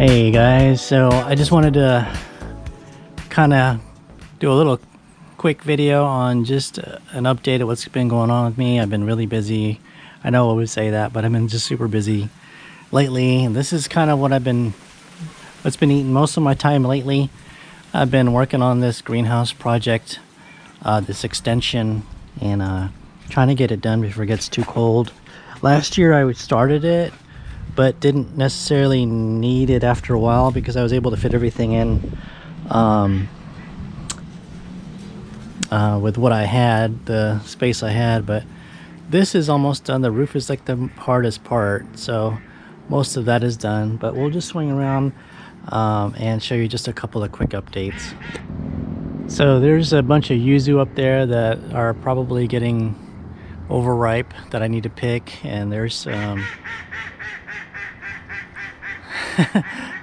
Hey guys, so I just wanted to kind of do a little quick video on just an update of what's been going on with me. I've been really busy. I know I always say that, but I've been just super busy lately, and this is kind of what's been eating most of my time lately. I've been working on this greenhouse project, this extension, and trying to get it done before it gets too cold. Last year I started it, but didn't necessarily need it after a while because I was able to fit everything in with what I had, the space I had. But this is almost done. The roof is like the hardest part, so most of that is done, but we'll just swing around and show you just a couple of quick updates. So there's a bunch of yuzu up there that are probably getting overripe that I need to pick, and there's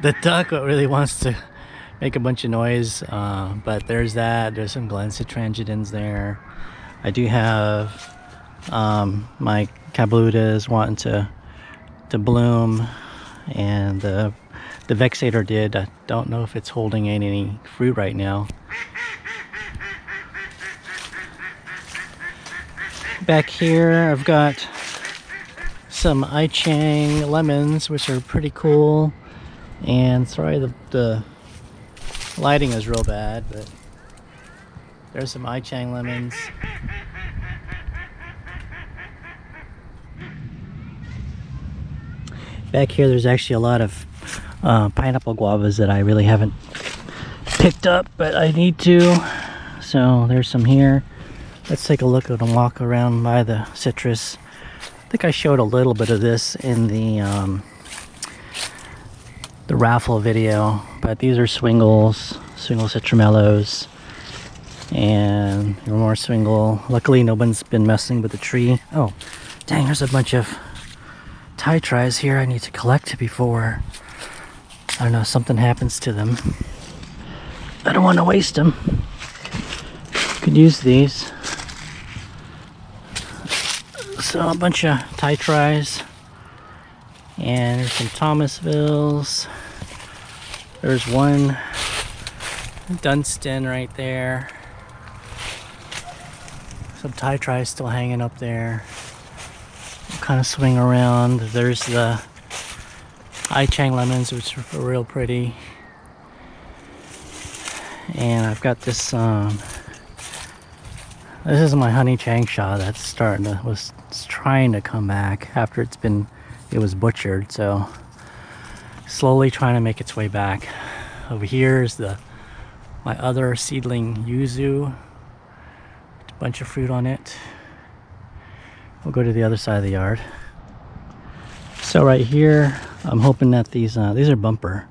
the duck really wants to make a bunch of noise, but there's some Glen Citrangedins there. I do have my cablutas wanting to bloom, and the vexator did. I don't know if it's holding any fruit right now. Back here I've got some Ichang lemons, which are pretty cool. And sorry the lighting is real bad, but there's some Ichang lemons. Back here there's actually a lot of pineapple guavas that I really haven't picked up, but I need to. So there's some here. Let's take a look at and walk around by the citrus. I think I showed a little bit of this in the raffle video, but these are swingle citramellos, and more swingle. Luckily no one's been messing with the tree. Oh dang, there's a bunch of TaiTris here I need to collect before, I don't know, something happens to them. I don't want to waste them. Could use these. So a bunch of TaiTris, and there's some Thomasvilles. There's one Dunstan right there. Some TaiTri still hanging up there. We'll kind of swing around. There's the Ichang lemons, which are real pretty. And I've got this this is my honey changsha that's was trying to come back after it was butchered, so slowly trying to make its way back. Over here is my other seedling yuzu, a bunch of fruit on it. We'll go to the other side of the yard. So right here I'm hoping that these are bumper.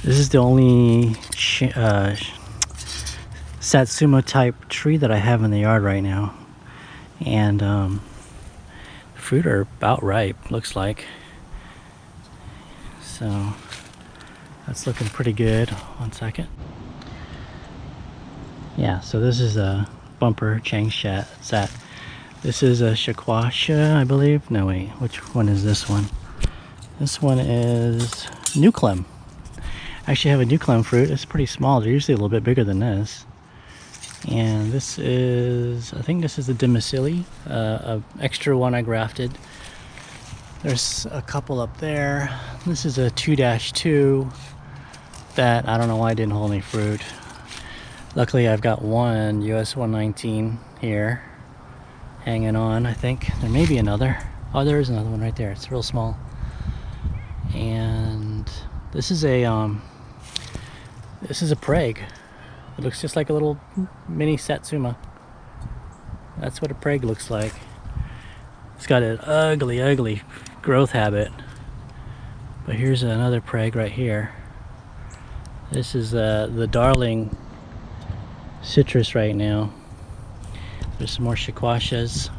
This is the only Satsuma type tree that I have in the yard right now, and the fruit are about ripe, looks like. So that's looking pretty good. One second. Yeah, so this is a bumper changsha. This is a shakwasha, I believe. No wait, which one is this one? This one is Nuclem. I actually have a Nuclem fruit. It's pretty small. They're usually a little bit bigger than this. And this is, I think this is the Dimicelli, an extra one I grafted. There's a couple up there. This is a 2-2 that I don't know why I didn't hold any fruit. Luckily I've got one US 119 here hanging on. I think there may be another. Oh, there is another one right there. It's real small. And this is a Prague. It looks just like a little mini Satsuma. That's what a Prague looks like. It's got an ugly growth habit. But here's another Prague right here. This is the darling citrus right now. There's some more shakwashas.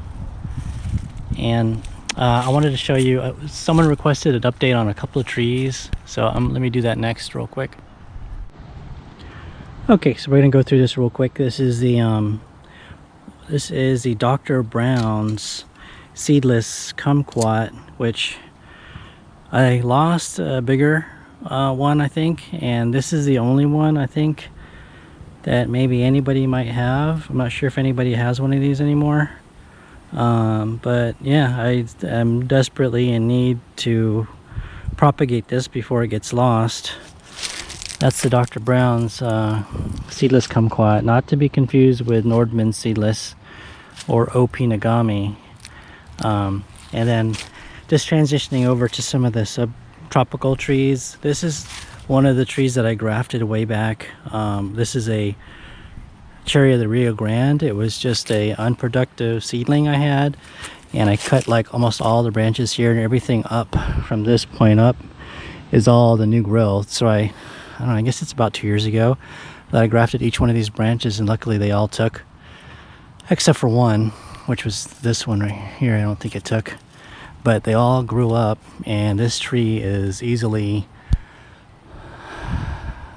And I wanted to show you, someone requested an update on a couple of trees. So let me do that next real quick. Okay, so we're gonna go through this real quick. This is the Dr. Browns Seedless Kumquat, which I lost a bigger one, I think, and this is the only one I think that maybe anybody might have. I'm not sure if anybody has one of these anymore. But yeah, I am desperately in need to propagate this before it gets lost. That's the Dr. Brown's Seedless Kumquat, not to be confused with Nordman Seedless or OP Nagami. And then just transitioning over to some of the subtropical trees. This is one of the trees that I grafted way back. This is a cherry of the Rio Grande. It was just a unproductive seedling I had, and I cut like almost all the branches here, and everything up from this point up is all the new growth. So I don't know, I guess it's about 2 years ago that I grafted each one of these branches, and luckily they all took, except for one, which was this one right here. I don't think it took, but they all grew up, and this tree is easily,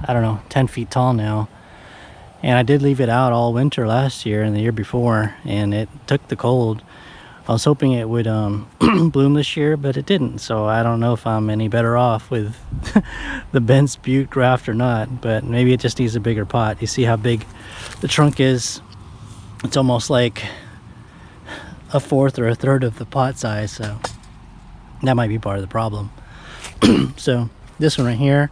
I don't know, 10 feet tall now. And I did leave it out all winter last year and the year before, and it took the cold. I was hoping it would bloom this year, but it didn't. So I don't know if I'm any better off with the Bent's Beaut graft or not, but maybe it just needs a bigger pot. You see how big the trunk is? It's almost like a fourth or a third of the pot size, so that might be part of the problem. So this one right here,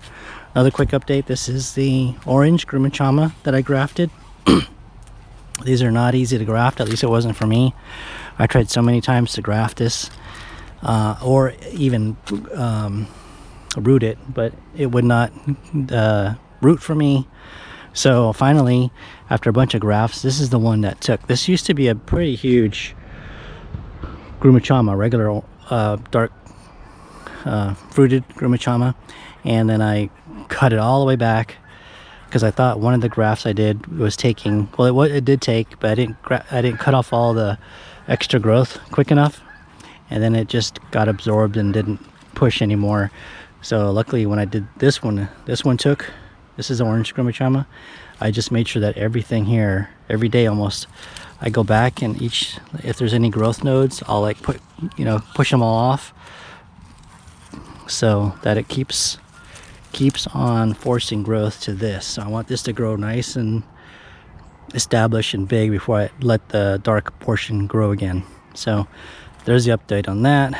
another quick update. This is the orange Grumichama that I grafted. These are not easy to graft, at least it wasn't for me. I tried so many times to graft this, or even root it, but it would not root for me. So finally, after a bunch of grafts, this is the one that took. This used to be a pretty huge Grumichama, regular dark fruited Grumichama, and then I cut it all the way back because I thought one of the grafts I did was taking, well, it did take, but I didn't cut off all the extra growth quick enough, and then it just got absorbed and didn't push anymore. So luckily when I did this one took. This is orange Grumichama. I just made sure that everything here, every day almost, I go back and if there's any growth nodes, I'll like push them all off so that it keeps on forcing growth to this. So I want this to grow nice and established and big before I let the dark portion grow again. So there's the update on that.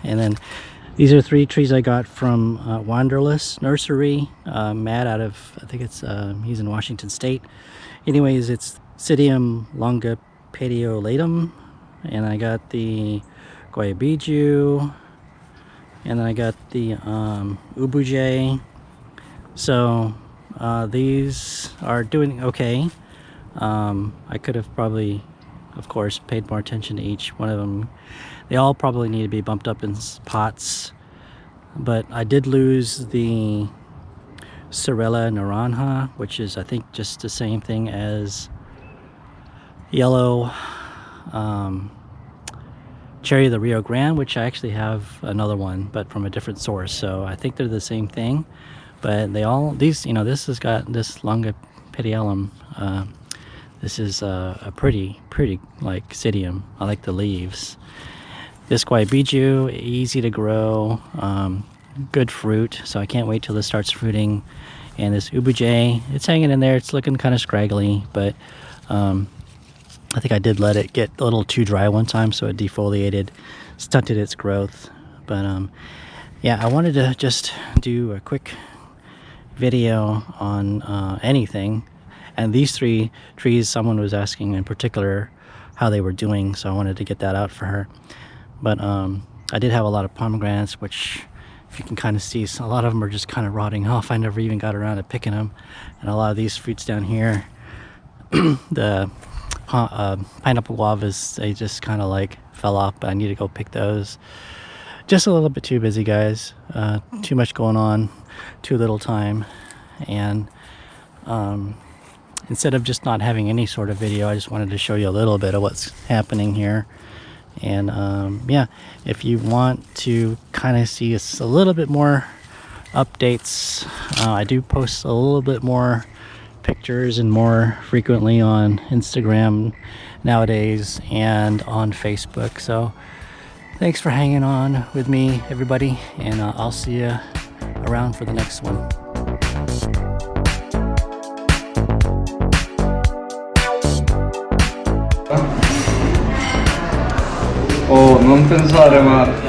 And then these are 3 trees I got from Wanderlust Nursery. Matt out of, I think it's, he's in Washington State. Anyways, it's Psidium longipediolatum, and I got the Guayabiju, and then I got the Ubuje. So these are doing okay. I could have probably, of course, paid more attention to each one of them. They all probably need to be bumped up in pots, but I did lose the Sorella naranja, which is I think just the same thing as yellow cherry of the Rio Grande, which I actually have another one, but from a different source. So I think they're the same thing, but they all, these, this has got this longipediolum. This is a pretty like Psidium. I like the leaves. This Guayabiju, easy to grow, good fruit, so I can't wait till this starts fruiting. And this Ubuje, it's hanging in there. It's looking kind of scraggly, but I think I did let it get a little too dry one time, so it defoliated, stunted its growth. But yeah, I wanted to just do a quick video on anything. And these 3 trees, someone was asking in particular how they were doing, so I wanted to get that out for her. But I did have a lot of pomegranates, which, if you can kind of see, a lot of them are just kind of rotting off. I never even got around to picking them. And a lot of these fruits down here, the pineapple guavas, they just kind of like fell off, but I need to go pick those. Just a little bit too busy, guys. Too much going on, too little time. And instead of just not having any sort of video, I just wanted to show you a little bit of what's happening here. And yeah, if you want to kind of see a little bit more updates, I do post a little bit more pictures and more frequently on Instagram nowadays and on Facebook. So thanks for hanging on with me, everybody, and I'll see you around for the next one. Oh, non pensare, ma